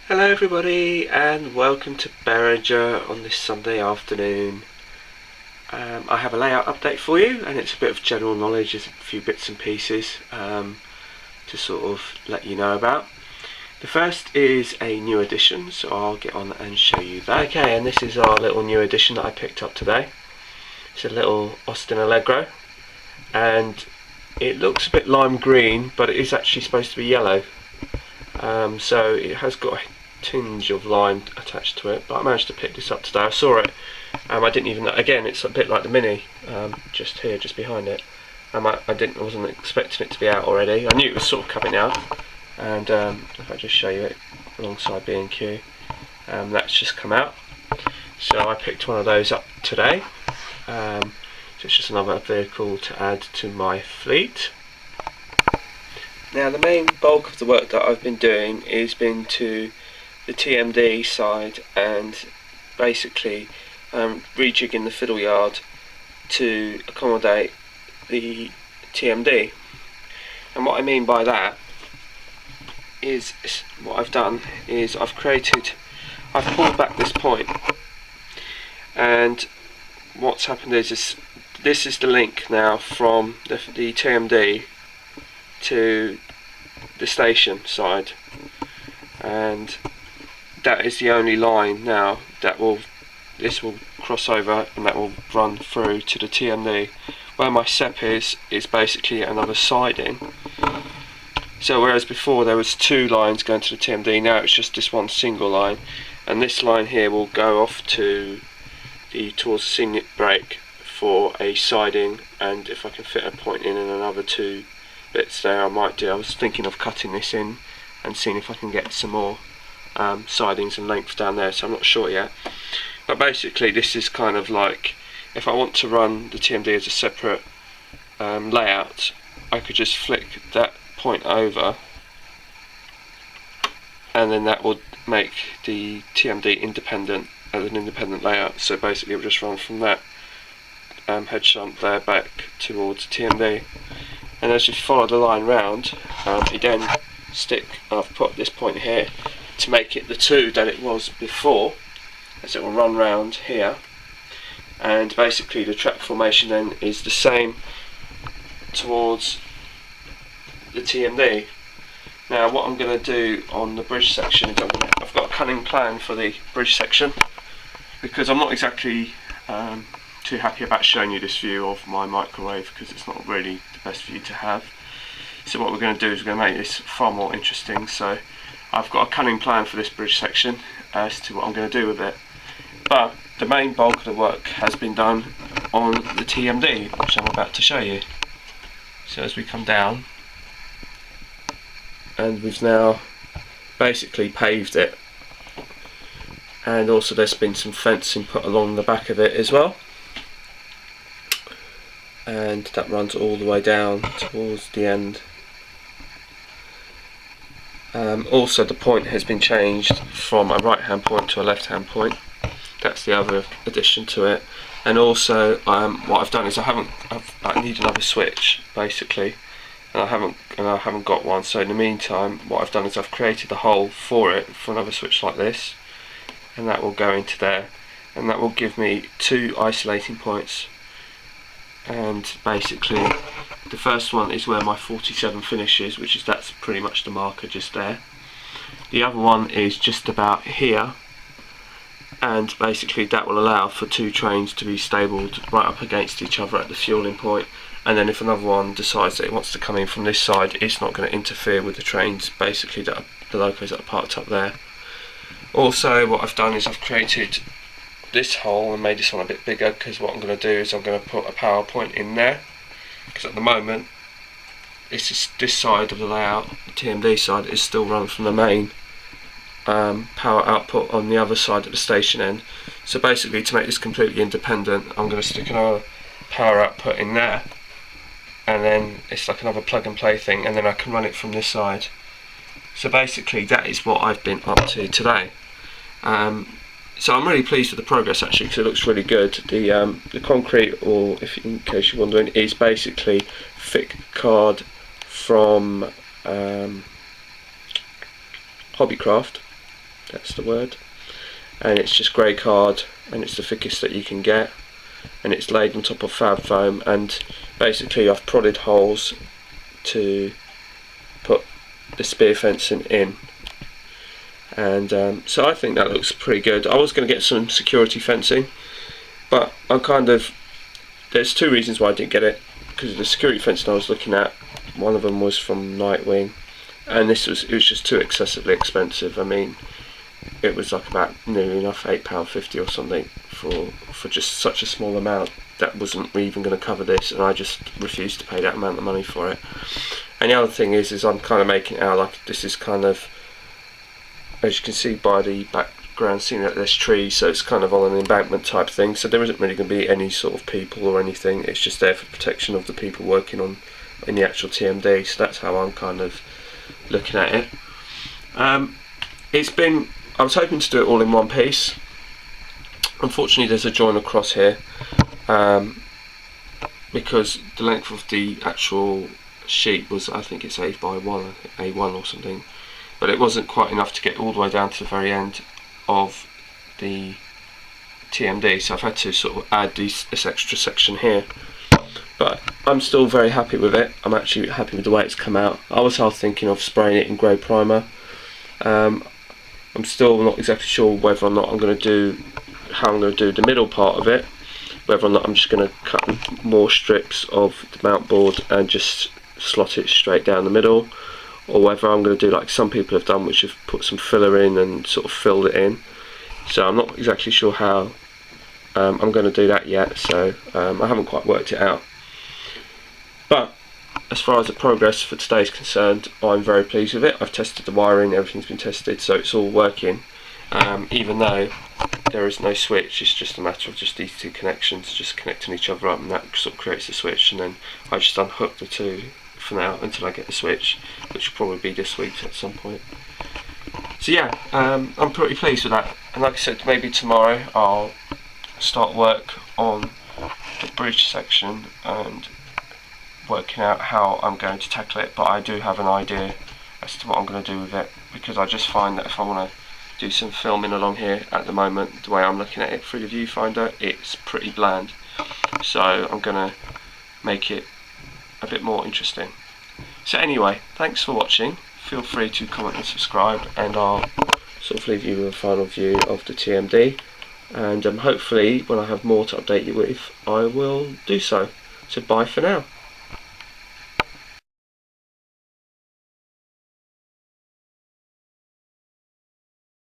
Hello everybody and welcome to Berringer on this Sunday afternoon. I have a layout update for you, and it's a bit of general knowledge, there's a few bits and pieces to sort of let you know about. The first is a new addition, so I'll get on and show you that. Okay, and this is our little new addition that I picked up today. It's a little Austin Allegro, and it looks a bit lime green, but it is actually supposed to be yellow. So it has got a tinge of lime attached to it, but I managed to pick this up today. I saw it, I didn't even know. Again, it's a bit like the Mini, just here, just behind it. I wasn't expecting it to be out already. I knew it was sort of coming out, and if I just show you it alongside B&Q, that's just come out. So I picked one of those up today. So it's just another vehicle to add to my fleet. Now the main bulk of the work that I've been doing is been to the TMD side and basically rejigging the fiddle yard to accommodate the TMD. And what I mean by that is, what I've done is I've pulled back this point, and what's happened is this is the link now from the TMD to the station side, and that is the only line now that this will cross over, and that will run through to the TMD. Where my SEP is basically another siding. So whereas before there was two lines going to the TMD, now it's just this one single line, and this line here will go off to towards the scenic brake for a siding, and if I can fit a point in and another two bits there, I might do. I was thinking of cutting this in and seeing if I can get some more sidings and length down there, so I'm not sure yet. But basically this is kind of like, if I want to run the TMD as a separate layout, I could just flick that point over, and then that would make the TMD independent as an independent layout. So basically it will just run from that head shunt there back towards the TMD. And as you follow the line round, you then I've put this point here to make it the two that it was before, as it will run round here, and basically the track formation then is the same towards the TMD. Now what I'm going to do on the bridge section is I've got a cunning plan for the bridge section, because I'm not exactly too happy about showing you this view of my microwave, because it's not really the best view to have. So what we're going to do is we're going to make this far more interesting. So I've got a cunning plan for this bridge section as to what I'm going to do with it. But the main bulk of the work has been done on the TMD, which I'm about to show you. So as we come down, and we've now basically paved it, and also there's been some fencing put along the back of it as well, and that runs all the way down towards the end. Also the point has been changed from a right hand point to a left hand point. That's the other addition to it. And also what I've done is I need another switch basically, and I haven't got one. So in the meantime what I've done is I've created the hole for it for another switch like this, and that will go into there, and that will give me two isolating points. And basically the first one is where my 47 finishes, that's pretty much the marker just there. The other one is just about here, and basically that will allow for two trains to be stabled right up against each other at the fueling point. And then if another one decides that it wants to come in from this side, it's not going to interfere with the trains basically the locos that are parked up there. Also what I've done is I've created this hole and made this one a bit bigger, because what I'm going to do is I'm going to put a power point in there, because at the moment this side of the layout, the TMD side, is still run from the main power output on the other side at the station end. So basically to make this completely independent, I'm going to stick another power output in there, and then it's like another plug and play thing, and then I can run it from this side. So basically that is what I've been up to today. So I'm really pleased with the progress actually, because it looks really good. The concrete, or in case you're wondering, is basically thick card from Hobbycraft, that's the word, and it's just grey card, and it's the thickest that you can get, and it's laid on top of fab foam, and basically I've prodded holes to put the spear fencing in, and so I think that looks pretty good. I was going to get some security fencing, but there's two reasons why I didn't get it, because of the security fencing I was looking at. One of them was from Nightwing, and it was just too excessively expensive. I mean, it was like about nearly enough £8.50 or something for just such a small amount that wasn't even going to cover this, and I just refused to pay that amount of money for it. And the other thing is I'm kind of making it out like this is kind of, as you can see by the background scene, that there's trees, so it's kind of on an embankment type thing, so there isn't really going to be any sort of people or anything. It's just there for protection of the people working in the actual TMD, so that's how I'm kind of looking at it. I was hoping to do it all in one piece. Unfortunately there's a join across here, because the length of the actual sheet was, I think it's A1 or something, but it wasn't quite enough to get all the way down to the very end of the TMD, so I've had to sort of add this extra section here. But I'm still very happy with it. I'm actually happy with the way it's come out. I was half thinking of spraying it in grey primer. I'm still not exactly sure whether or not how I'm going to do the middle part of it, whether or not I'm just going to cut more strips of the mount board and just slot it straight down the middle, or whether I'm going to do like some people have done, which have put some filler in and sort of filled it in. So I'm not exactly sure how I'm going to do that yet, so I haven't quite worked it out. But as far as the progress for today is concerned, I'm very pleased with it. I've tested the wiring, everything's been tested, so it's all working. Even though there is no switch, it's just a matter of just these two connections just connecting each other up, and that sort of creates the switch, and then I just unhook the two for now until I get the switch, which will probably be this week at some point. So yeah, I'm pretty pleased with that, and like I said, maybe tomorrow I'll start work on the bridge section and working out how I'm going to tackle it. But I do have an idea as to what I'm going to do with it, because I just find that if I want to do some filming along here at the moment, the way I'm looking at it through the viewfinder, it's pretty bland, so I'm going to make it a bit more interesting. So anyway, thanks for watching. Feel free to comment and subscribe, and I'll sort of leave you with a final view of the TMD, and hopefully when I have more to update you with I will do so. So bye for now.